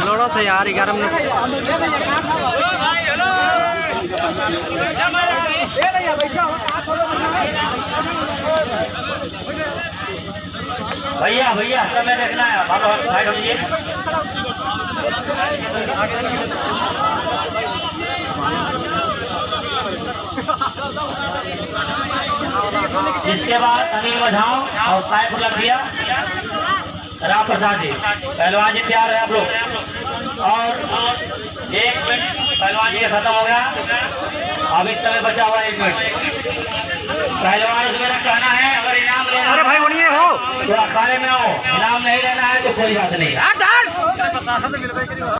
लोड़ा से यार 11 मिनट भैया भैया समय देखना है। भाई ढूंढिए। इसके बाद अनिल मझाओ और साइफुल्लाह भैया, राम प्रसाद जी। पहलवान जी तैयार है आप लोग। और 1 मिनट पहलवान जी खत्म हो गया। अब इस समय बचा हुआ 1 मिनट। पहलवान से मेरा कहना है, अगर इनाम लेना अरे भाई बनिए हो तो अखाड़े में आओ। इनाम नहीं लेना है तो कोई बात नहीं।